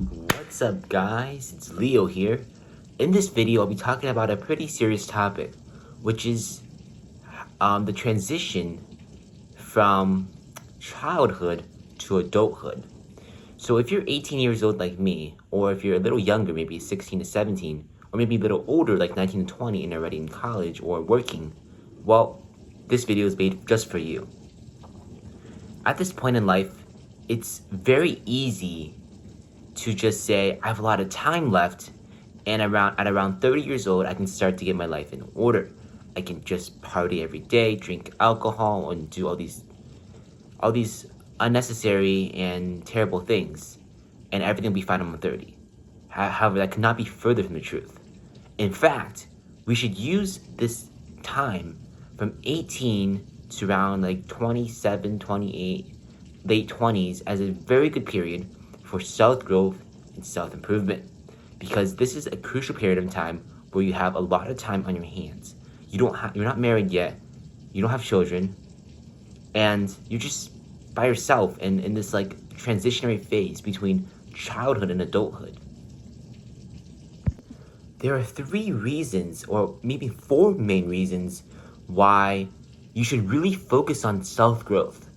What's up, guys? It's Leo here. In this video, I'll be talking about a pretty serious topic, which is the transition from childhood to adulthood. So if you're 18 years old like me, or if you're a little younger, maybe 16 to 17, or maybe a little older like 19 to 20 and already in college or working, well, this video is made just for you. At this point in life, it's very easy to just say I have a lot of time left, and at around 30 years old I can start to get my life in order. I can just party every day, drink alcohol, and do all these unnecessary and terrible things, and everything will be fine when I'm 30. However, that could not be further from the truth. In fact, we should use this time from 18 to around like 27, 28, late 20s as a very good period for self-growth and self-improvement, because this is a crucial period of time where you have a lot of time on your hands. You're not married yet, you don't have children, and you're just by yourself and in this like transitionary phase between childhood and adulthood. There are 3 reasons, or maybe 4 main reasons, why you should really focus on self-growth,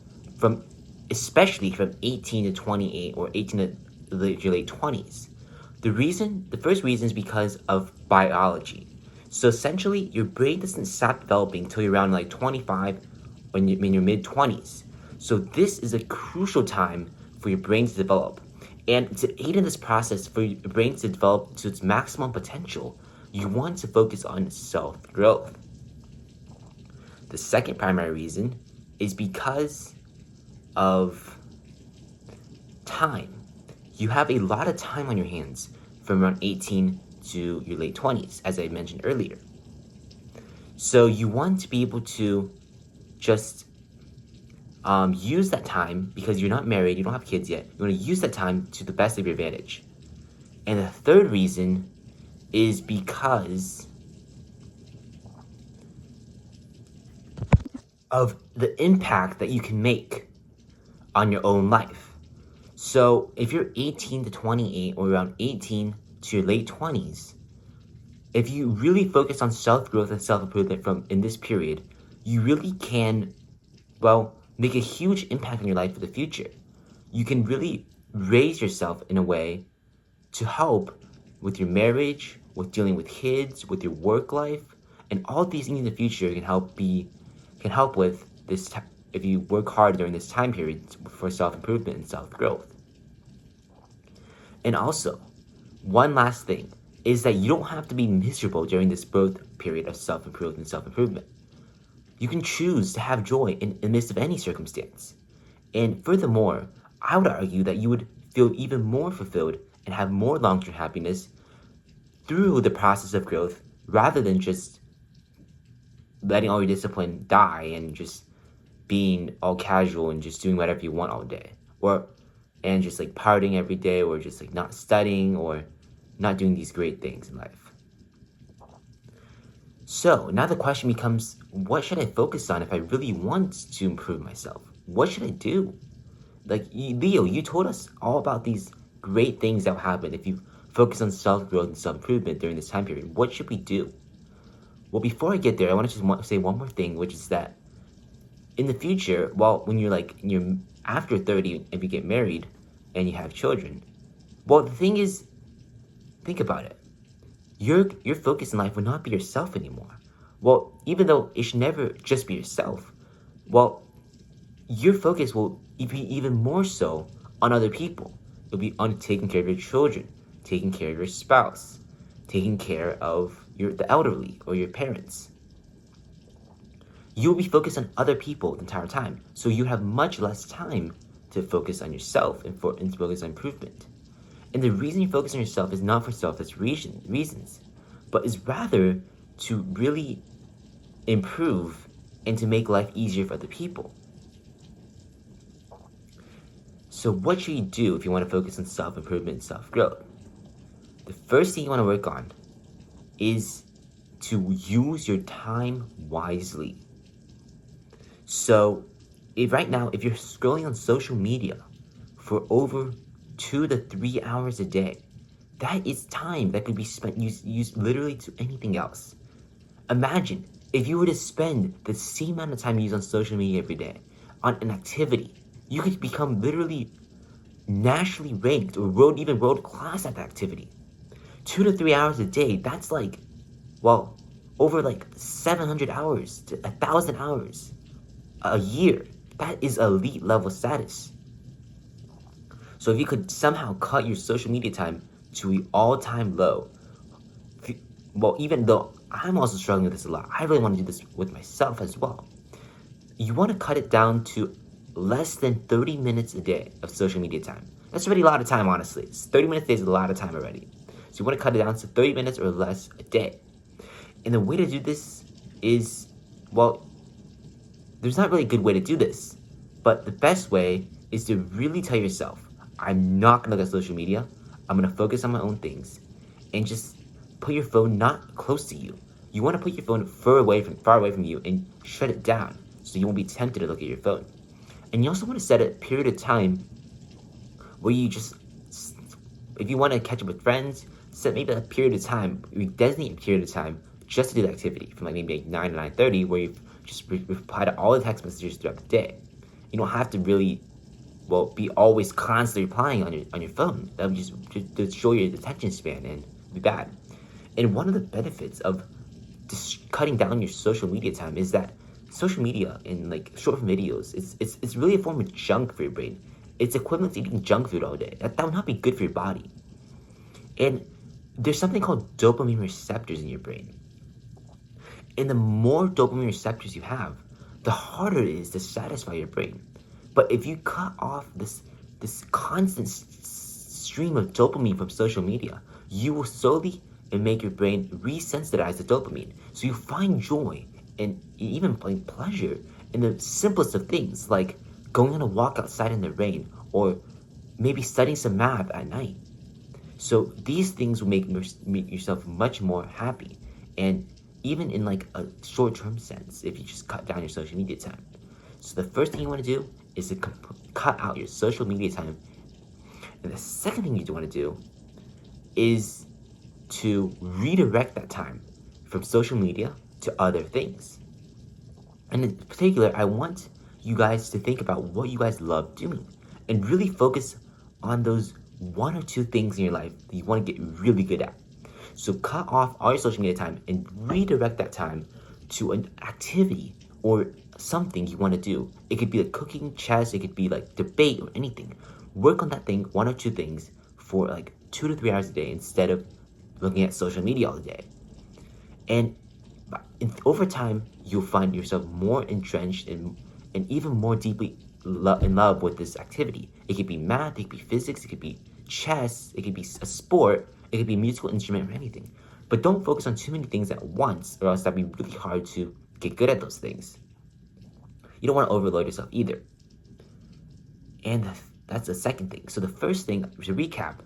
especially from 18 to 28 or 18 to your late 20s. The first reason is because of biology. So essentially, your brain doesn't stop developing until you're around like 25 or in your mid-20s. So this is a crucial time for your brain to develop. And to aid in this process for your brain to develop to its maximum potential, you want to focus on self-growth. The second primary reason is because of time. You have a lot of time on your hands from around 18 to your late 20s, as I mentioned earlier. So you want to be able to just use that time, because you're not married, you don't have kids yet. You want to use that time to the best of your advantage. And the third reason is because of the impact that you can make on your own life. So if you're 18 to 28 or around 18 to your late 20s, if you really focus on self-growth and self-improvement in this period, you really can, make a huge impact on your life for the future. You can really raise yourself in a way to help with your marriage, with dealing with kids, with your work life, and all these things in the future can help with this if you work hard during this time period for self-improvement and self-growth. And also, one last thing is that you don't have to be miserable during this growth period of self-improvement and self-improvement. You can choose to have joy in the midst of any circumstance. And furthermore, I would argue that you would feel even more fulfilled and have more long-term happiness through the process of growth, rather than just letting all your discipline die and just being all casual and just doing whatever you want all day, and just like partying every day, or just like not studying or not doing these great things in life. So now the question becomes, what should I focus on if I really want to improve myself? What should I do? Like, Leo, you told us all about these great things that will happen if you focus on self-growth and self-improvement during this time period. What should we do? Well, before I get there, I want to just say one more thing, which is that in the future, when you're after 30, if you get married and you have children, the thing is, think about it. Your focus in life will not be yourself anymore. Even though it should never just be yourself, your focus will be even more so on other people. It'll be on taking care of your children, taking care of your spouse, taking care of the elderly or your parents. You'll be focused on other people the entire time, so you have much less time to focus on yourself and to focus on improvement. And the reason you focus on yourself is not for selfish reasons, but is rather to really improve and to make life easier for other people. So what should you do if you want to focus on self-improvement and self-growth? The first thing you want to work on is to use your time wisely. So if you're scrolling on social media for over 2 to 3 hours a day. That is time that could be spent used literally to anything else. Imagine if you were to spend the same amount of time you use on social media every day on an activity. You could become literally nationally ranked or even world class at that activity. 2 to 3 hours a day, that's like, well, over like 700 hours to 1,000 hours a year. That is elite level status. So if you could somehow cut your social media time to an all-time low, well, even though I'm also struggling with this a lot, I really want to do this with myself as well. You want to cut it down to less than 30 minutes a day of social media time. That's already a lot of time, honestly. 30 minutes a day is a lot of time already. So you want to cut it down to 30 minutes or less a day. And the way to do this is, well, there's not really a good way to do this. But the best way is to really tell yourself, I'm not going to look at social media. I'm going to focus on my own things. And just put your phone not close to you. You want to put your phone far away from you and shut it down so you won't be tempted to look at your phone. And you also want to set a period of time where you just, if you want to catch up with friends, set maybe a period of time, you designate a period of time just to do the activity from like maybe 9 to 9:30 where you just reply to all the text messages throughout the day. You don't have to really, well, be always constantly replying on your phone. That would just show your attention span and be bad. And one of the benefits of just cutting down your social media time is that social media and like short form videos, it's really a form of junk for your brain. It's equivalent to eating junk food all day. That would not be good for your body. And there's something called dopamine receptors in your brain. And the more dopamine receptors you have, the harder it is to satisfy your brain. But if you cut off this constant stream of dopamine from social media, you will slowly make your brain resensitize to dopamine. So you find joy and even pleasure in the simplest of things, like going on a walk outside in the rain, or maybe studying some math at night. So these things will make yourself much more happy, and even in like a short-term sense, if you just cut down your social media time. So the first thing you want to do is to cut out your social media time, and the second thing you want to do is to redirect that time from social media to other things. And in particular, I want you guys to think about what you guys love doing and really focus on those 1 or 2 things in your life that you want to get really good at. So cut off all your social media time and redirect that time to an activity or something you want to do. It could be like cooking, chess, it could be like debate or anything. Work on that thing, 1 or 2 things, for like 2 to 3 hours a day instead of looking at social media all day. And over time, you'll find yourself more entrenched and even more deeply in love with this activity. It could be math, it could be physics, it could be chess, it could be a sport, it could be a musical instrument or anything. But don't focus on too many things at once, or else that'd be really hard to get good at those things. You don't want to overload yourself either. And that's the second thing. So the first thing, to recap,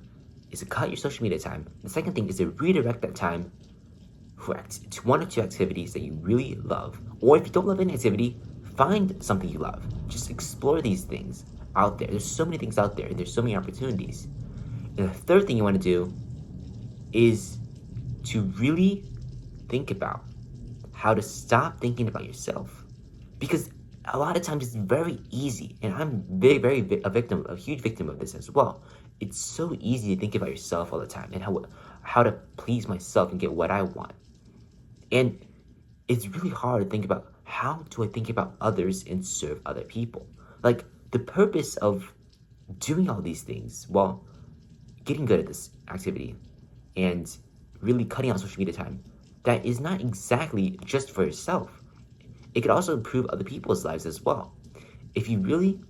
is to cut your social media time. The second thing is to redirect that time to 1 or 2 activities that you really love. Or if you don't love any activity, find something you love. Just explore these things out there. There's so many things out there. There's so many opportunities. And the third thing you want to do is to really think about how to stop thinking about yourself. Because a lot of times it's very easy, and I'm a huge victim of this as well. It's so easy to think about yourself all the time and how to please myself and get what I want. And it's really hard to think about, how do I think about others and serve other people? Like, the purpose of doing all these things, well, getting good at this activity and really cutting out social media time, that is not exactly just for yourself. It could also improve other people's lives as well. If you really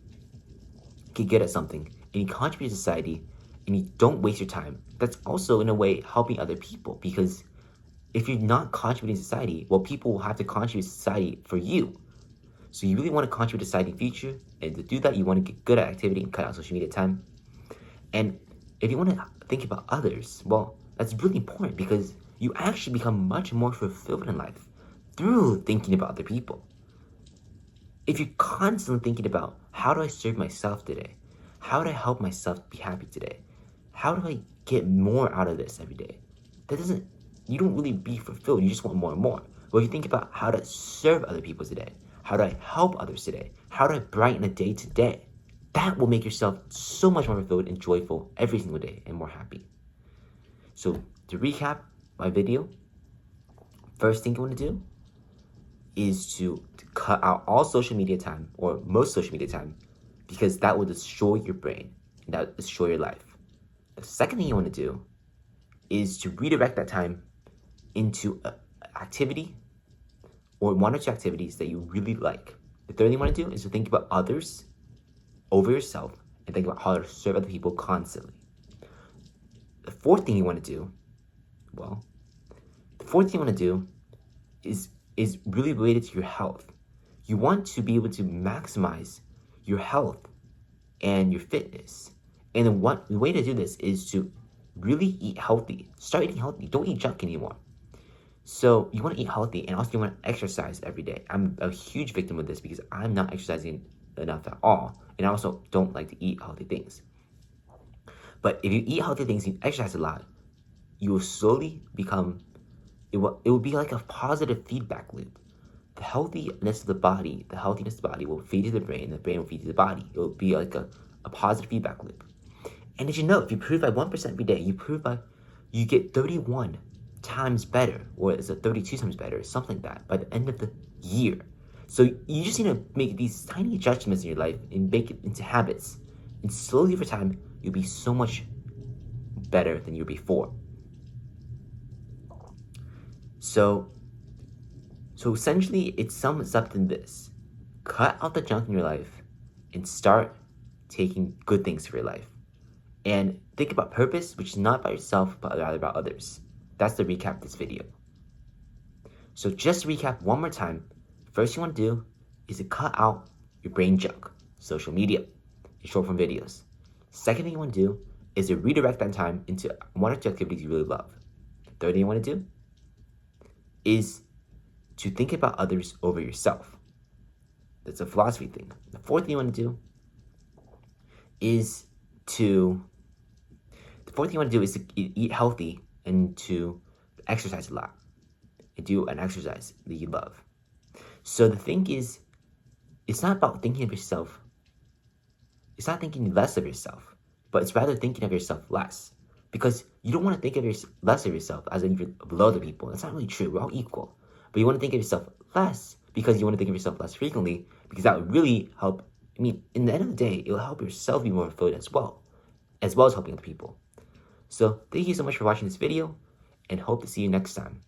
get good at something and you contribute to society and you don't waste your time, that's also in a way helping other people, because if you're not contributing to society, well, people will have to contribute to society for you. So you really want to contribute to society in the future, and to do that, you want to get good at activity and cut out social media time. And if you want to think about others, well, that's really important, because you actually become much more fulfilled in life through thinking about other people. If you're constantly thinking about, how do I serve myself today? How do I help myself be happy today? How do I get more out of this every day? You don't really be fulfilled. You just want more and more. Well, you think about how to serve other people today. How do I help others today? How do I brighten a day today? That will make yourself so much more fulfilled and joyful every single day and more happy. So to recap my video, first thing you want to do is to cut out all social media time, or most social media time, because that will destroy your brain and that will destroy your life. The second thing you want to do is to redirect that time into an activity or one or two activities that you really like. The third thing you want to do is to think about others over yourself and think about how to serve other people constantly. The fourth thing you want to do, is really related to your health. You want to be able to maximize your health and your fitness. And the way to do this is to really eat healthy. Start eating healthy. Don't eat junk anymore. So you want to eat healthy, and also you want to exercise every day. I'm a huge victim of this because I'm not exercising enough at all. And I also don't like to eat healthy things. But if you eat healthy things and you exercise a lot, you will slowly become, it will be like a positive feedback loop. The healthiness of the body will feed to the brain will feed to the body. It will be like a positive feedback loop. And as you know, if you improve by 1% every day, you get 31 times better, or is it 32 times better, something like that, by the end of the year. So you just need to make these tiny adjustments in your life and make it into habits. And slowly over time, you'll be so much better than you were before. So essentially, it sums up in this. Cut out the junk in your life and start taking good things for your life. And think about purpose, which is not about yourself, but rather about others. That's the recap of this video. So just to recap one more time, first you want to do is to cut out your brain junk, social media, and short form videos. Second thing you want to do is to redirect that time into one or two activities you really love. Third thing you want to do is to think about others over yourself. That's a philosophy thing. The fourth thing you want to do is to eat healthy and to exercise a lot and do an exercise that you love. So the thing is, it's not about thinking of yourself. It's not thinking less of yourself, but it's rather thinking of yourself less. Because you don't want to think of less of yourself as if you're below other people. That's not really true. We're all equal. But you want to think of yourself less because you want to think of yourself less frequently, because that would really help. I mean, in the end of the day, it will help yourself be more fulfilled as well as helping other people. So thank you so much for watching this video, and hope to see you next time.